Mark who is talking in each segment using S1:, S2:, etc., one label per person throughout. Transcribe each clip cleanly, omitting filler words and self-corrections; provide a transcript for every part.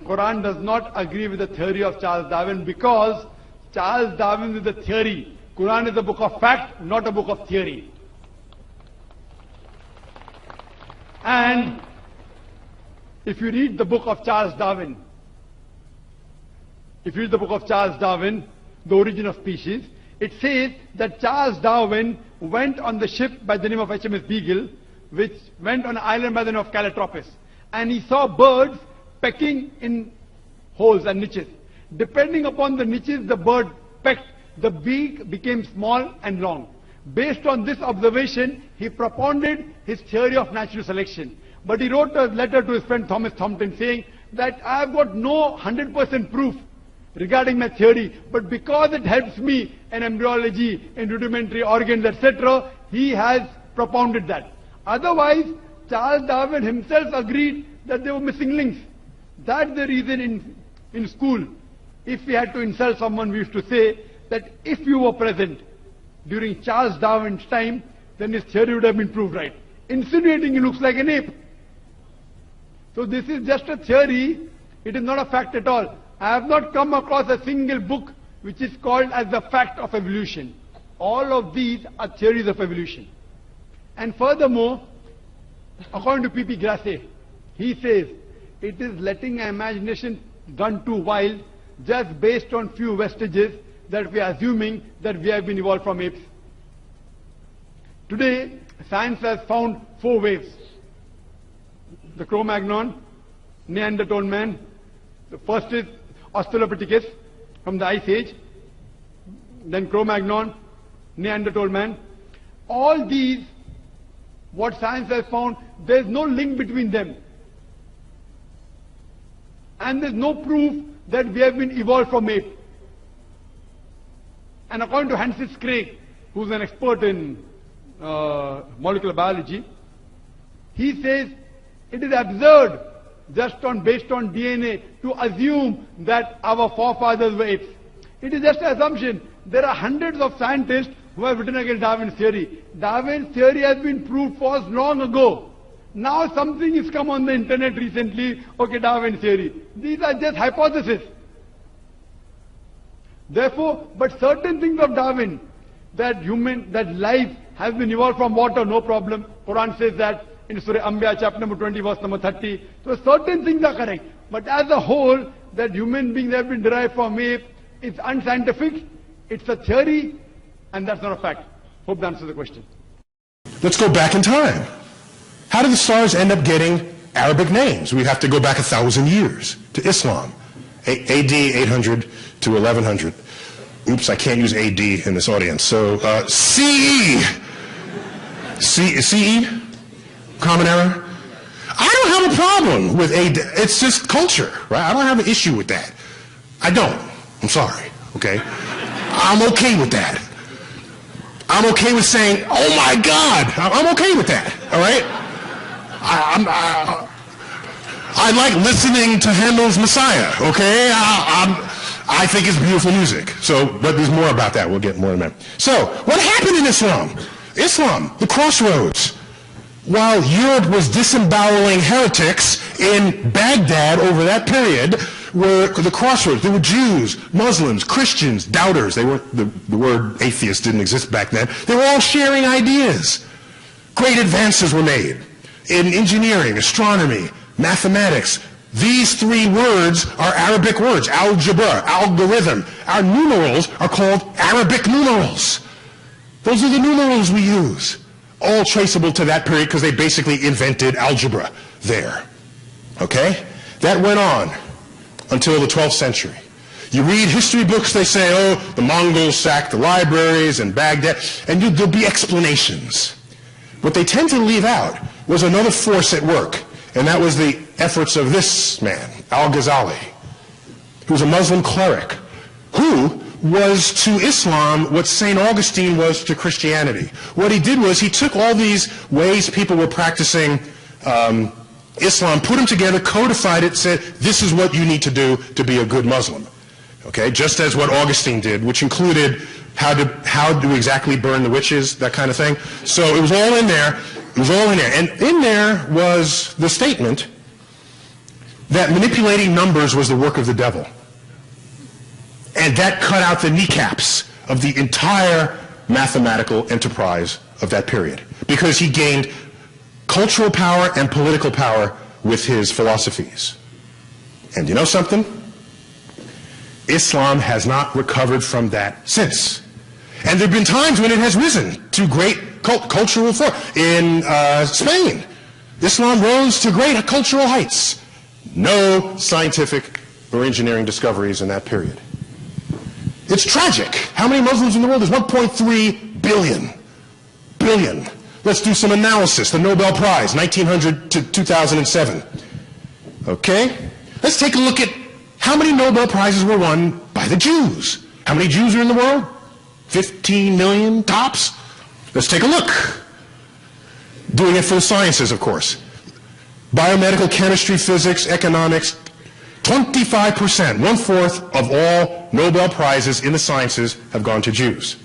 S1: Quran does not agree with the theory of Charles Darwin, because Charles Darwin is a theory. Quran is a book of fact, not a book of theory. And if you read the book of Charles Darwin, The Origin of Species, it says that Charles Darwin went on the ship by the name of HMS Beagle, which went on an island by the name of Calotropis. And he saw birds pecking in holes and niches. Depending upon the niches the bird pecked, the beak became small and long. Based on this observation, he propounded his theory of natural selection. But he wrote a letter to his friend Thomas Thompson saying that I have got no 100% proof regarding my theory, but because it helps me in embryology, in rudimentary organs, etc., he has propounded that. Otherwise, Charles Darwin himself agreed that there were missing links. That's the reason in school, if we had to insult someone, we used to say that if you were present during Charles Darwin's time, then his theory would have been proved right. Insinuating he looks like an ape. So this is just a theory, it is not a fact at all. I have not come across a single book which is called as the fact of evolution. All of these are theories of evolution. And furthermore, according to P.P. Grasset, he says it is letting our imagination run too wild just based on few vestiges that we are assuming that we have been evolved from apes. Today, science has found 4 waves. The Cro-Magnon, Neanderthal man. The first is Australopithecus from the Ice Age. Then Cro-Magnon, Neanderthal man. All these, what science has found, there is no link between them. And there is no proof that we have been evolved from ape. And according to Francis Crick, who is an expert in molecular biology, he says it is absurd just based on DNA to assume that our forefathers were apes. It is just an assumption. There are hundreds of scientists who have written against Darwin's theory. Darwin's theory has been proved false long ago. Now something has come on the internet recently, okay, Darwin's theory. These are just hypotheses. Therefore, but certain things of Darwin, that life has been evolved from water, no problem. Quran says that in Surah Anbiya chapter number 20 verse number 30. So certain things are correct. But as a whole, that human beings have been derived from ape, it's unscientific, it's a theory, and that's not a fact. Hope that answers the question.
S2: Let's go back in time. How did the stars end up getting Arabic names? We have to go back 1,000 years to Islam. AD 800 to 1100. Oops, I can't use AD in this audience. So CE. CE? Common Era? I don't have a problem with AD. It's just culture, right? I don't have an issue with that. I don't. I'm sorry, okay? I'm okay with that. I'm okay with saying, oh my God. I'm okay with that, all right? I like listening to Handel's Messiah, okay? I think it's beautiful music. So, but there's more about that. We'll get more in a minute. So, what happened in Islam? Islam, the crossroads. While Europe was disemboweling heretics in Baghdad over that period, were the crossroads. There were Jews, Muslims, Christians, doubters. They weren't, the word atheist didn't exist back then. They were all sharing ideas. Great advances were made in engineering, astronomy, mathematics. These 3 words are Arabic words: algebra, algorithm. Our numerals are called Arabic numerals. Those are the numerals we use. All traceable to that period because they basically invented algebra there. Okay? That went on until the 12th century. You read history books, they say, oh, the Mongols sacked the libraries in Baghdad, and there'll be explanations. What they tend to leave out was another force at work, and that was the efforts of this man, Al-Ghazali, who was a Muslim cleric, who was to Islam what St. Augustine was to Christianity. What he did was he took all these ways people were practicing Islam, put them together, codified it, said, this is what you need to do to be a good Muslim. Okay, just as what Augustine did, which included how to exactly burn the witches, that kind of thing. So it was all in there. It was all in there. And in there was the statement that manipulating numbers was the work of the devil. And that cut out the kneecaps of the entire mathematical enterprise of that period, because he gained cultural power and political power with his philosophies. And you know something? Islam has not recovered from that since. And there have been times when it has risen to great cultural force. In Spain, Islam rose to great cultural heights. No scientific or engineering discoveries in that period. It's tragic. How many Muslims in the world? There's 1.3 billion. Billion. Let's do some analysis. The Nobel Prize, 1900 to 2007. Okay? Let's take a look at how many Nobel Prizes were won by the Jews. How many Jews are in the world? 15 million tops? Let's take a look. Doing it for the sciences, of course. Biomedical chemistry, physics, economics. 25%, 1/4 of all Nobel Prizes in the sciences have gone to Jews.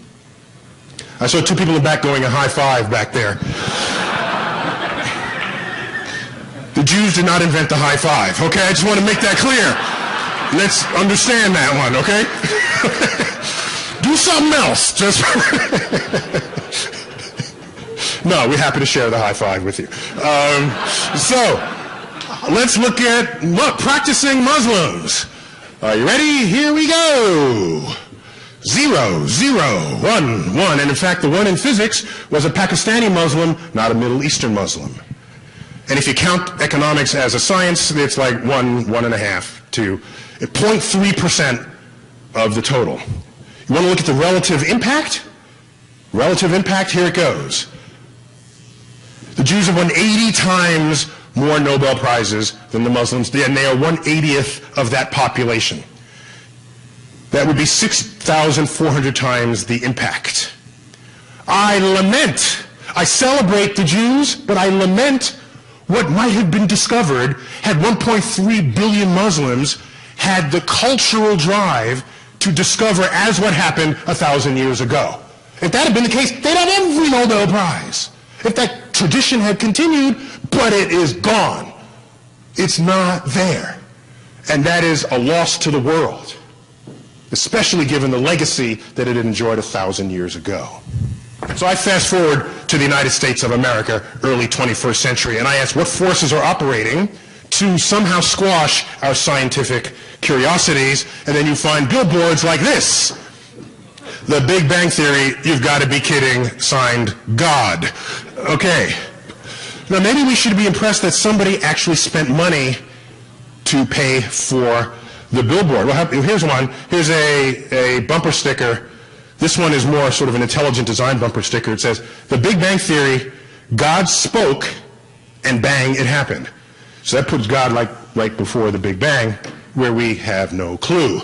S2: I saw two people in the back going a high five back there. The Jews did not invent the high five, okay? I just want to make that clear. Let's understand that one, okay? Do something else. Just No, we're happy to share the high five with you. Let's look at practicing Muslims. Are you ready? Here we go. 0, 0, 1, 1. And in fact, the one in physics was a Pakistani Muslim, not a Middle Eastern Muslim. And if you count economics as a science, it's like 1, 1.5, 2, 0.3% of the total. You want to look at the relative impact? Relative impact, here it goes. The Jews have won 80 times more Nobel Prizes than the Muslims, and they are 1/80th of that population. That would be 6,400 times the impact. I lament, I celebrate the Jews, but I lament what might have been discovered had 1.3 billion Muslims had the cultural drive to discover as what happened 1,000 years ago. If that had been the case, they'd have every Nobel Prize. If that tradition had continued, but it is gone. It's not there. And that is a loss to the world, especially given the legacy that it had enjoyed 1,000 years ago. So I fast forward to the United States of America, early 21st century, and I ask what forces are operating to somehow squash our scientific curiosities, and then you find billboards like this. The Big Bang Theory, you've got to be kidding, signed God. Okay. Now maybe we should be impressed that somebody actually spent money to pay for the billboard. Well, here's one. Here's a bumper sticker. This one is more sort of an intelligent design bumper sticker. It says, "The Big Bang Theory, God spoke, and bang, it happened." So that puts God like right before the Big Bang, where we have no clue.